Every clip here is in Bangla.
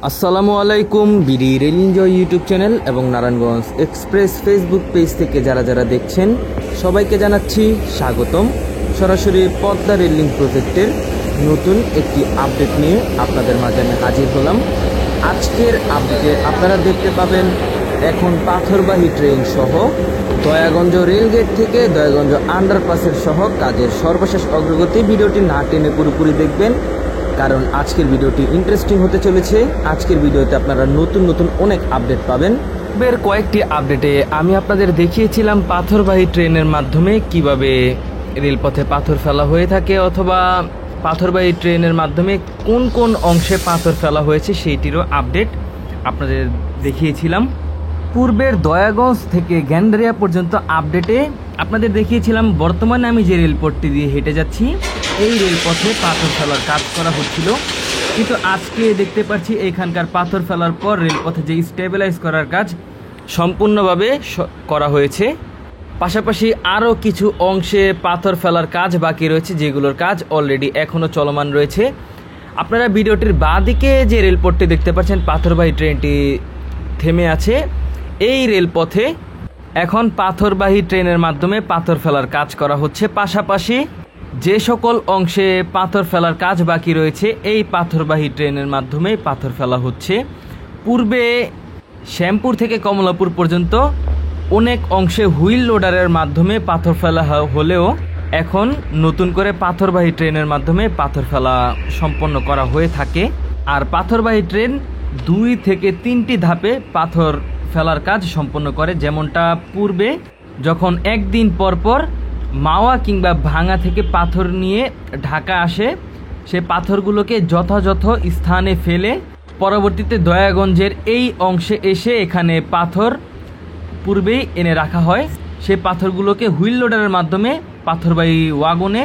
আসসালামু আলাইকুম। BD rail enjoy YouTube channel এবং নারায়ণগঞ্জ এক্সপ্রেস ফেসবুক পেজ থেকে যারা দেখছেন সবাইকে জানাচ্ছি স্বাগতম। সরাসরি পদ্মা রেল লিঙ্ক প্রজেক্টের নতুন একটি আপডেট নিয়ে আপনাদের মাঝে আমি হাজির হলাম। আজকের আপডেটে আপনারা দেখতে পাবেন এখন পাথরবাহী ট্রেন সহ দয়াগঞ্জ রেলগেট থেকে দয়াগঞ্জ আন্ডারপাসের সহ কাজের সর্বশেষ অগ্রগতি। ভিডিওটি না টেনে পুরোপুরি দেখবেন, কারণ আজকের ভিডিওটি ইন্টারেস্টিং হতে চলেছে। আজকের ভিডিওতে আপনারা নতুন অনেক আপডেট পাবেন। এর কয়েকটি আপডেটে আমি আপনাদের দেখিয়েছিলাম পাথরবাহী ট্রেনের মাধ্যমে কিভাবে রেলপথে পাথর ফেলা হয়ে থাকে, অথবা পাথরবাহী ট্রেনের মাধ্যমে কোন কোন অংশে পাথর ফেলা হয়েছে সেইটিরও আপডেট আপনাদের দেখিয়েছিলাম। পূর্বের দয়াগঞ্জ থেকে গ্যান্ডারিয়া পর্যন্ত আপডেটে আপনাদের দেখিয়েছিলাম বর্তমানে আমি যে রেলপথটি দিয়ে হেঁটে যাচ্ছি এই রেলপথে পাথর ফেলার কাজ করা হচ্ছিল, কিন্তু আজকে দেখতে পাচ্ছি এখানকার পাথর ফেলার পর রেলপথে যে স্টেবিলাইজ করার কাজ সম্পূর্ণভাবে করা হয়েছে। পাশাপাশি আরও কিছু অংশে পাথর ফেলার কাজ বাকি রয়েছে, যেগুলোর কাজ অলরেডি এখনও চলমান রয়েছে। আপনারা ভিডিওটির বাঁদিকে যে রেলপথটি দেখতে পাচ্ছেন পাথরবাহী ট্রেনটি থেমে আছে, এই রেলপথে এখন পাথরবাহী ট্রেনের মাধ্যমে পাথর ফেলার কাজ করা হচ্ছে। পাশাপাশি যে সকল অংশে পাথর ফেলার কাজ বাকি রয়েছে এই পাথরবাহী ট্রেনের মাধ্যমে পাথর ফেলা হচ্ছে। পূর্বে শ্যামপুর থেকে কমলাপুর পর্যন্ত অনেক অংশে হুইল লোডারের মাধ্যমে পাথর ফেলা হলেও এখন নতুন করে পাথরবাহী ট্রেনের মাধ্যমে পাথর ফেলা সম্পন্ন করা হয়ে থাকে। আর পাথরবাহী ট্রেন 2 থেকে 3টি ধাপে পাথর ফেলার কাজ সম্পন্ন করে, যেমনটা পূর্বে যখন একদিন পর মাওয়া কিংবা ভাঙা থেকে পাথর নিয়ে ঢাকা আসে, সে পাথরগুলোকে যথাযথ স্থানে ফেলে পরবর্তীতে দয়াগঞ্জের এই অংশে এসে এখানে পাথর পূর্বেই এনে রাখা হয়। সে পাথরগুলোকে হুইল লোডারের মাধ্যমে পাথরবাহী ওয়াগনে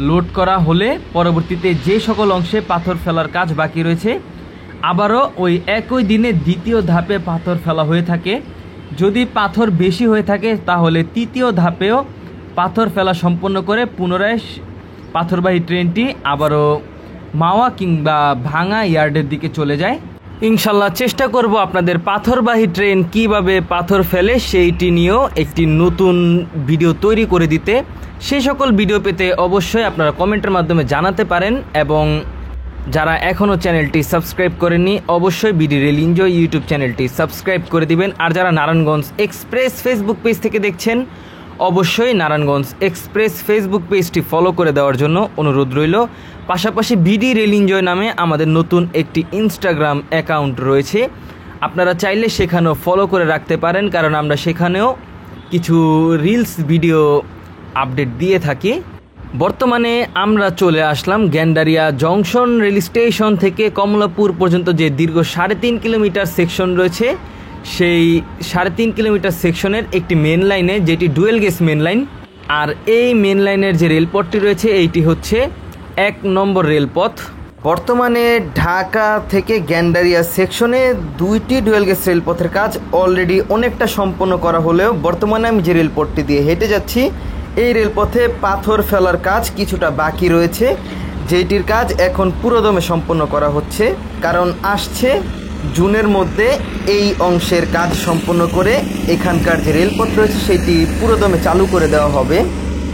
লোড করা হলে পরবর্তীতে যে সকল অংশে পাথর ফেলার কাজ বাকি রয়েছে আবারও ওই একই দিনে দ্বিতীয় ধাপে পাথর ফেলা হয়ে থাকে। যদি পাথর বেশি হয়ে থাকে তাহলে তৃতীয় ধাপেও পাথর ফেলা সম্পন্ন করে পুনরায় পাথরবাহী ট্রেনটি আবারও মাওয়া কিংবা ভাঙা ইয়ার্ডের দিকে চলে যায়। ইনশাল্লাহ চেষ্টা করব আপনাদের পাথরবাহী ট্রেন কিভাবে পাথর ফেলে সেইটি নিয়েও একটি নতুন ভিডিও তৈরি করে দিতে। সেই সকল ভিডিও পেতে অবশ্যই আপনারা কমেন্টের মাধ্যমে জানাতে পারেন, এবং যারা এখনও চ্যানেলটি সাবস্ক্রাইব করেননি অবশ্যই বিডি রেল এনজয় ইউটিউব চ্যানেলটি সাবস্ক্রাইব করে দিবেন। আর যারা নারায়ণগঞ্জ এক্সপ্রেস ফেসবুক পেজ থেকে দেখছেন অবশ্যই নারায়ণগঞ্জ এক্সপ্রেস ফেসবুক পেজটি ফলো করে দেওয়ার জন্য অনুরোধ রইল। পাশাপাশি বিডি রেল এনজয় নামে আমাদের নতুন একটি ইনস্টাগ্রাম অ্যাকাউন্ট রয়েছে, আপনারা চাইলে সেখানেও ফলো করে রাখতে পারেন, কারণ আমরা সেখানেও কিছু রিলস ভিডিও আপডেট দিয়ে থাকি। বর্তমানে আমরা চলে আসলাম গ্যান্ডারিয়া জংশন রেল স্টেশন থেকে কমলাপুর পর্যন্ত যে দীর্ঘ 3.5 কিলোমিটার সেকশন রয়েছে, সেই 3.5 কিলোমিটার সেকশনের একটি মেন লাইনে, যেটি ডুয়েল গেজ মেন লাইন। আর এই মেন লাইনের যে রেলপথটি রয়েছে এইটি হচ্ছে 1 নম্বর রেলপথ। বর্তমানে ঢাকা থেকে গ্যান্ডারিয়া সেকশনে 2টি ডুয়েল গেজ রেলপথের কাজ অলরেডি অনেকটা সম্পন্ন করা হলেও বর্তমানে আমি যে রেলপথটি দিয়ে হেঁটে যাচ্ছি এই রেলপথে পাথর ফেলার কাজ কিছুটা বাকি রয়েছে, যেটির কাজ এখন পুরোদমে সম্পন্ন করা হচ্ছে। কারণ আসছে জুনের মধ্যে এই অংশের কাজ সম্পন্ন করে এখানকার যে রেলপথ রয়েছে সেটি পুরোদমে চালু করে দেওয়া হবে।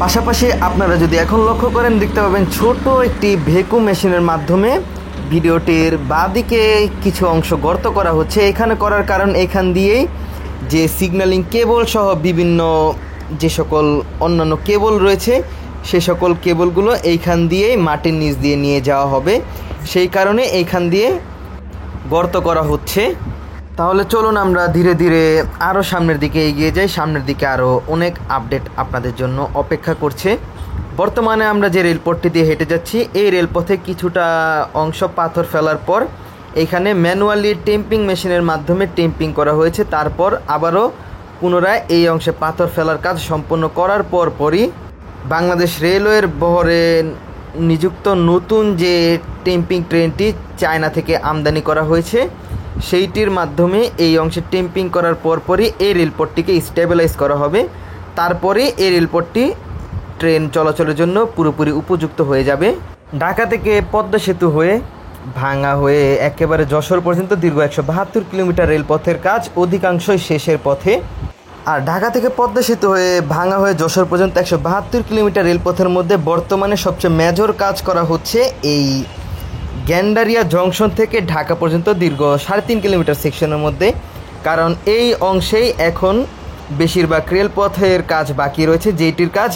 পাশাপাশি আপনারা যদি এখন লক্ষ্য করেন দেখতে পাবেন ছোট একটি ভ্যাকুম মেশিনের মাধ্যমে ভিডিওটির বাঁদিকে কিছু অংশ গর্ত করা হচ্ছে। এখানে করার কারণ এখান দিয়েই যে সিগন্যালিং কেবল সহ বিভিন্ন যে সকল অন্যান্য কেবল রয়েছে সে সকল কেবলগুলো এইখান দিয়েই মাটির নিচ দিয়ে নিয়ে যাওয়া হবে, সেই কারণে এইখান দিয়ে গর্ত করা হচ্ছে। তাহলে চলুন আমরা ধীরে ধীরে আরও সামনের দিকে এগিয়ে যাই। সামনের দিকে আরও অনেক আপডেট আপনাদের জন্য অপেক্ষা করছে। বর্তমানে আমরা যে রেলপথটি দিয়ে হেঁটে যাচ্ছি এই রেলপথে কিছুটা অংশ পাথর ফেলার পর এখানে ম্যানুয়ালি টেম্পিং মেশিনের মাধ্যমে টেম্পিং করা হয়েছে। তারপর আবারও পুনরায় এই অংশে পাথর ফেলার কাজ সম্পন্ন করার পরই বাংলাদেশ রেলওয়ের বহরে নিযুক্ত নতুন যে টেম্পিং ট্রেনটি চায়না থেকে আমদানি করা হয়েছে সেইটির মাধ্যমে এই অংশে টেম্পিং করার পরই এই রেলপথটিকে স্টেবিলাইজ করা হবে। তারপরে এই রেলপথটি ট্রেন চলাচলের জন্য পুরোপুরি উপযুক্ত হয়ে যাবে। ঢাকা থেকে পদ্মা সেতু হয়ে ভাঙা হয়ে একেবারে যশোর পর্যন্ত দীর্ঘ 172 কিলোমিটার রেলপথের কাজ অধিকাংশই শেষের পথে। আর ঢাকা থেকে পদ্মা সেতু হয়ে ভাঙা হয়ে যশোর পর্যন্ত 172 কিলোমিটার রেলপথের মধ্যে বর্তমানে সবচেয়ে মেজর কাজ করা হচ্ছে এই গ্যান্ডারিয়া জংশন থেকে ঢাকা পর্যন্ত দীর্ঘ 3.5 কিলোমিটার সেকশনের মধ্যে। কারণ এই অংশেই এখন বেশিরভাগ রেলপথের কাজ বাকি রয়েছে, যেটির কাজ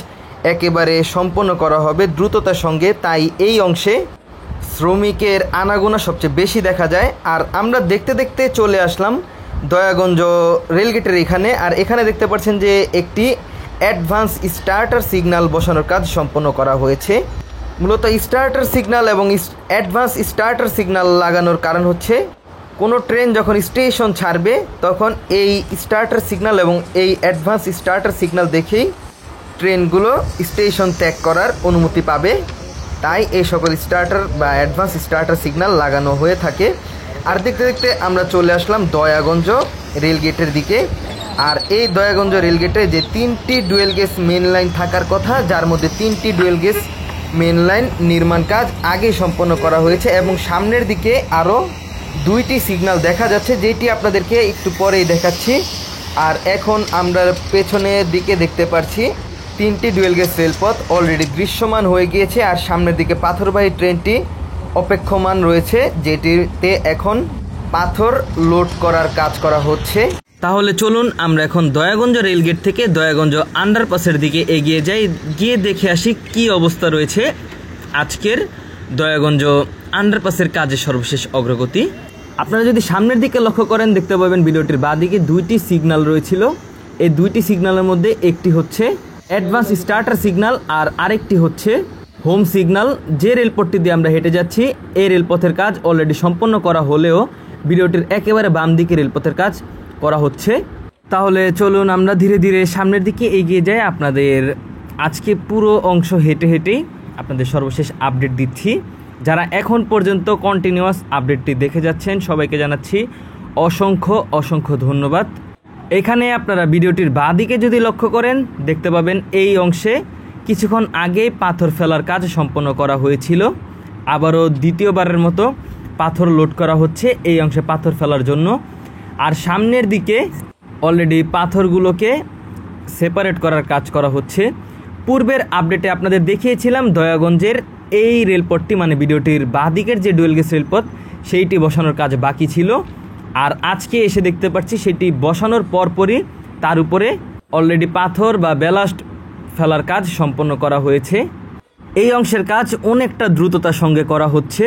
একেবারে সম্পন্ন করা হবে দ্রুততার সঙ্গে। তাই এই অংশে শ্রমিকের আনাগোনা সবচেয়ে বেশি দেখা যায়। আর আমরা দেখতে দেখতে চলে আসলাম দয়াগঞ্জ রেলগেটের এখানে। আর এখানে দেখতে পাচ্ছেন যে একটি অ্যাডভান্স স্টার্টার সিগন্যাল বসানোর কাজ সম্পন্ন করা হয়েছে। মূলত স্টার্টার সিগন্যাল এবং অ্যাডভান্স স্টার্টার সিগন্যাল লাগানোর কারণ হচ্ছে কোনো ট্রেন যখন স্টেশন ছাড়বে তখন এই স্টার্টার সিগন্যাল এবং এই অ্যাডভান্স স্টার্টার সিগন্যাল দেখেই ট্রেনগুলো স্টেশন ত্যাগ করার অনুমতি পাবে। তাই এই সকল স্টার্টার বা অ্যাডভান্স স্টার্টার সিগন্যাল লাগানো হয়ে থাকে। আর দেখতে দেখতে আমরা চলে আসলাম দয়াগঞ্জ রেলগেটের দিকে। আর এই দয়াগঞ্জ রেলগেটে যে 3টি ডুয়েল গেজ মেন লাইন থাকার কথা, যার মধ্যে 3টি ডুয়েল গেজ মেন লাইন নির্মাণ কাজ আগেই সম্পন্ন করা হয়েছে এবং সামনের দিকে আরও 2টি সিগন্যাল দেখা যাচ্ছে, যেটি আপনাদেরকে একটু পরেই দেখাচ্ছি। আর এখন আমরা পেছনের দিকে দেখতে পাচ্ছি 3টি ডুয়েল গেজ রেলপথ অলরেডি দৃশ্যমান হয়ে গিয়েছে। আর সামনের দিকে পাথরবাহী ট্রেনটি অপেক্ষমান রয়েছে, যেটিতে এখন পাথর লোড করার কাজ করা হচ্ছে। তাহলে চলুন আমরা এখন দয়াগঞ্জ রেলগেট থেকে দয়াগঞ্জ আন্ডারপাসের দিকে এগিয়ে যাই, গিয়ে দেখে আসি কি অবস্থা রয়েছে আজকের দয়াগঞ্জ আন্ডারপাসের কাজের সর্বশেষ অগ্রগতি। আপনারা যদি সামনের দিকে লক্ষ্য করেন দেখতে পাবেন ভিডিওটির বাঁদিকে 2টি সিগন্যাল রয়েছিল। এই 2টি সিগন্যালের মধ্যে একটি হচ্ছে অ্যাডভান্স স্টার্টার সিগন্যাল আর আরেকটি হচ্ছে হোম সিগন্যাল। যে রেলপথটি দিয়ে আমরা হেঁটে যাচ্ছি এই রেলপথের কাজ অলরেডি সম্পন্ন করা হলেও ভিডিওটির একেবারে বাম দিকে রেলপথের কাজ করা হচ্ছে। তাহলে চলুন আমরা ধীরে ধীরে সামনের দিকে এগিয়ে যাই। আপনাদের আজকে পুরো অংশ হেঁটে হেঁটেই আপনাদের সর্বশেষ আপডেট দিচ্ছি। যারা এখন পর্যন্ত কন্টিনিউয়াস আপডেটটি দেখে যাচ্ছেন সবাইকে জানাচ্ছি অসংখ্য অসংখ্য ধন্যবাদ। এখানে আপনারা ভিডিওটির বাঁদিকে যদি লক্ষ্য করেন দেখতে পাবেন এই অংশে কিছুক্ষণ আগে পাথর ফেলার কাজ সম্পন্ন করা হয়েছিল। আবারও দ্বিতীয়বারের মতো পাথর লোড করা হচ্ছে এই অংশে পাথর ফেলার জন্য। আর সামনের দিকে অলরেডি পাথরগুলোকে সেপারেট করার কাজ করা হচ্ছে। পূর্বের আপডেটে আপনাদের দেখিয়েছিলাম দয়াগঞ্জের এই রেলপথটি মানে ভিডিওটির বাঁদিকের যে ডুয়েল গেজ রেলপথ সেইটি বসানোর কাজ বাকি ছিল। আর আজকে এসে দেখতে পাচ্ছি সেটি বসানোর পরপরই তার উপরে অলরেডি পাথর বা ব্যালাস্ট ফেলার কাজ সম্পন্ন করা হয়েছে। এই অংশের কাজ অনেকটা দ্রুততার সঙ্গে করা হচ্ছে,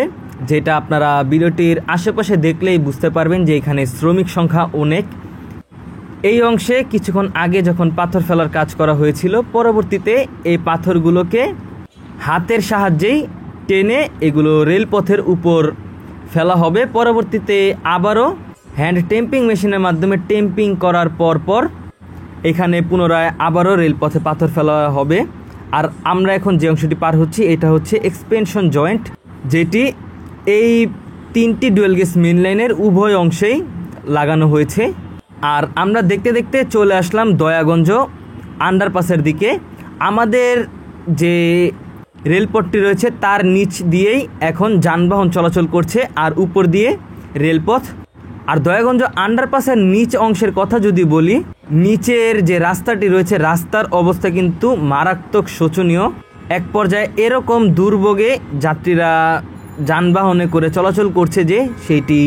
যেটা আপনারা ভিডিওটির আশেপাশে দেখলেই বুঝতে পারবেন যে এখানে শ্রমিক সংখ্যা অনেক। এই অংশে কিছুক্ষণ আগে যখন পাথর ফেলার কাজ করা হয়েছিল, পরবর্তীতে এই পাথরগুলোকে হাতের সাহায্যেই টেনে এগুলো রেলপথের উপর ফেলা হবে। পরবর্তীতে আবারও হ্যান্ড টেম্পিং মেশিনের মাধ্যমে টেম্পিং করার পর এখানে পুনরায় আবারও রেলপথে পাথর ফেলা হবে। আর আমরা এখন যে অংশটি পার হচ্ছি এটা হচ্ছে এক্সপেনশন জয়েন্ট, যেটি এই 3টি ডুয়েল গেজ মেন লাইনের উভয় অংশেই লাগানো হয়েছে। আর আমরা দেখতে দেখতে চলে আসলাম দয়াগঞ্জ আন্ডারপাসের দিকে। আমাদের যে রেলপথটি রয়েছে তার নিচ দিয়েই এখন যানবাহন চলাচল করছে আর উপর দিয়ে রেলপথ। আর দয়াগঞ্জ আন্ডারপাসের নিচ অংশের কথা যদি বলি, নিচের যে রাস্তাটি রয়েছে রাস্তার অবস্থা কিন্তু মারাত্মক শোচনীয়। এক পর্যায়ে এরকম দুর্ভোগে যাত্রীরা যানবাহনে করে চলাচল করছে যে সেইটি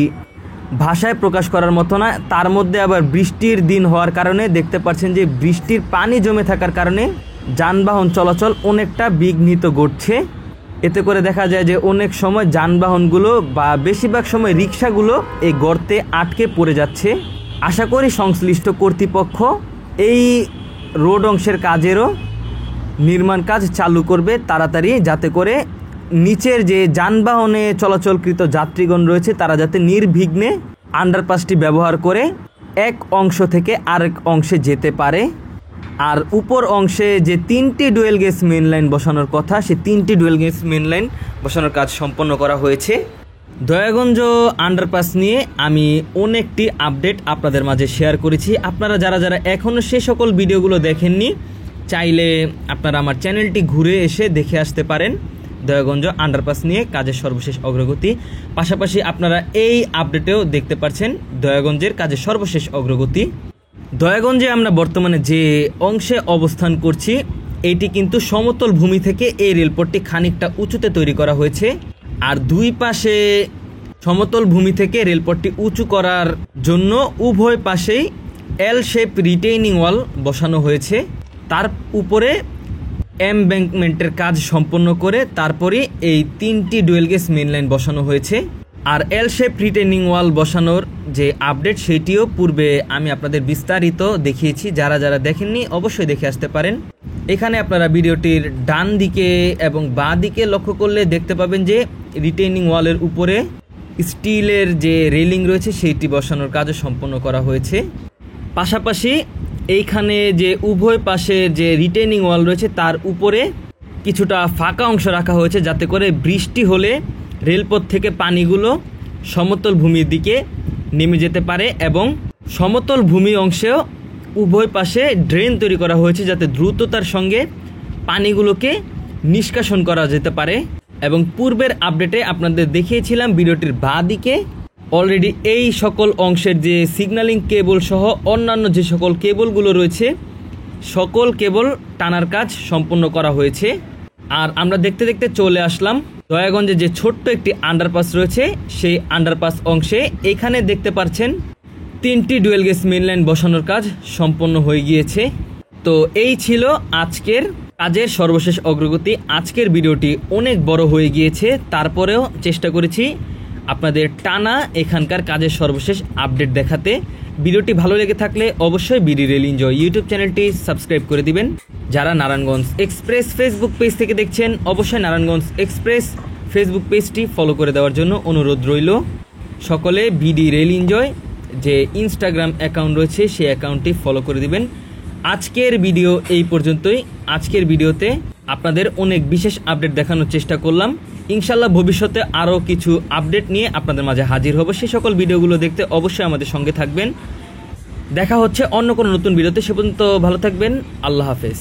ভাষায় প্রকাশ করার মতো না। তার মধ্যে আবার বৃষ্টির দিন হওয়ার কারণে দেখতে পাচ্ছেন যে বৃষ্টির পানি জমে থাকার কারণে যানবাহন চলাচল অনেকটা বিঘ্নিত ঘটছে। এতে করে দেখা যায় যে অনেক সময় যানবাহনগুলো বা বেশিরভাগ সময় রিক্সাগুলো এই গর্তে আটকে পড়ে যাচ্ছে। আশা করি সংশ্লিষ্ট কর্তৃপক্ষ এই রোড অংশের কাজেরও নির্মাণ কাজ চালু করবে তাড়াতাড়ি, যাতে করে নিচের যে যানবাহনে চলাচলকৃত যাত্রীগণ রয়েছে তারা যাতে নির্বিঘ্নে আন্ডারপাসটি ব্যবহার করে এক অংশ থেকে আরেক অংশে যেতে পারে। আর উপর অংশে যে 3টি ডুয়েল গেজ মেন লাইন বসানোর কথা, সেই 3টি ডুয়েল গেজ মেন লাইন বসানোর কাজ সম্পন্ন করা হয়েছে। দয়াগঞ্জ আন্ডারপাস নিয়ে আমি অনেকটি আপডেট আপনাদের মাঝে শেয়ার করেছি। আপনারা যারা যারা এখনও সে সকল ভিডিওগুলো দেখেননি চাইলে আপনারা আমার চ্যানেলটি ঘুরে এসে দেখে আসতে পারেন। দয়াগঞ্জ আন্ডারপাস নিয়ে কাজের সর্বশেষ অগ্রগতি। পাশাপাশি আপনারা এই আপডেটেও দেখতে পাচ্ছেন দয়াগঞ্জের কাজের সর্বশেষ অগ্রগতি। দয়াগঞ্জে আমরা বর্তমানে যে অংশে অবস্থান করছি এটি কিন্তু সমতল ভূমি থেকে এই রেলপথটি খানিকটা উঁচুতে তৈরি করা হয়েছে। আর দুই পাশে সমতল ভূমি থেকে রেলপথটি উঁচু করার জন্য উভয় পাশেই এল শেপ রিটেইনিং ওয়াল বসানো হয়েছে। তার উপরে এমব্যাঙ্কমেন্টের কাজ সম্পন্ন করে তারপরে এই 3টি ডুয়েল গেজ মেইন লাইন বসানো হয়েছে। আর এল শেপ রিটেইনিং ওয়াল বসানোর যে আপডেট সেটিও পূর্বে আমি আপনাদের বিস্তারিত দেখিয়েছি, যারা যারা দেখেননি অবশ্যই দেখে আসতে পারেন। এখানে আপনারা ভিডিওটির ডান দিকে এবং বাঁ দিকে লক্ষ্য করলে দেখতে পাবেন যে রিটেইনিং ওয়ালের উপরে স্টিলের যে রেলিং রয়েছে সেইটি বসানোর কাজও সম্পন্ন করা হয়েছে। পাশাপাশি এইখানে যে উভয় পাশে যে রিটেইনিং ওয়াল রয়েছে তার উপরে কিছুটা ফাঁকা অংশ রাখা হয়েছে, যাতে করে বৃষ্টি হলে রেলপথ থেকে পানিগুলো সমতল ভূমির দিকে নেমে যেতে পারে। এবং সমতল ভূমি অংশেও উভয় পাশে ড্রেন তৈরি করা হয়েছে, যাতে দ্রুততার সঙ্গে পানিগুলোকে নিষ্কাশন করা যেতে পারে। এবং পূর্বের আপডেটে আপনাদের দেখিয়েছিলাম ভিডিওটির বাঁ দিকে অলরেডি এই সকল অংশের যে সিগন্যালিং কেবল সহ অন্যান্য যে সকল কেবলগুলো রয়েছে সকল কেবল টানার কাজ সম্পন্ন করা হয়েছে। আর আমরা দেখতে দেখতে চলে আসলাম দয়াগঞ্জে যে ছোট্ট একটি আন্ডারপাস রয়েছে সেই আন্ডারপাস অংশে। এখানে দেখতে পাচ্ছেন 3টি ডুয়েল গেজ মেইন লাইন বসানোর কাজ সম্পন্ন হয়ে গিয়েছে। তো এই ছিল আজকের কাজের সর্বশেষ অগ্রগতি। আজকের ভিডিওটি অনেক বড় হয়ে গিয়েছে, তারপরেও চেষ্টা করেছি আপনাদের টানা এখানকার কাজের সর্বশেষ আপডেট দেখাতে। ভিডিওটি ভালো লেগে থাকলে অবশ্যই বিডি রেল এনজয় ইউটিউব চ্যানেলটি সাবস্ক্রাইব করে দিবেন। যারা নারায়ণগঞ্জ এক্সপ্রেস ফেসবুক পেজ থেকে দেখছেন অবশ্যই নারায়ণগঞ্জ এক্সপ্রেস ফেসবুক পেজটি ফলো করে দেওয়ার জন্য অনুরোধ রইল। সকলে বিডি রেল এনজয় যে ইনস্টাগ্রাম অ্যাকাউন্ট রয়েছে সেই অ্যাকাউন্টটি ফলো করে দিবেন। আজকের ভিডিও এই পর্যন্তই। আজকের ভিডিওতে আপনাদের অনেক বিশেষ আপডেট দেখানোর চেষ্টা করলাম। ইনশাল্লাহ ভবিষ্যতে আরও কিছু আপডেট নিয়ে আপনাদের মাঝে হাজির হব। সেই সকল ভিডিওগুলো দেখতে অবশ্যই আমাদের সঙ্গে থাকবেন। দেখা হচ্ছে অন্য কোনো নতুন ভিডিওতে। সে পর্যন্ত ভালো থাকবেন। আল্লাহ হাফেজ।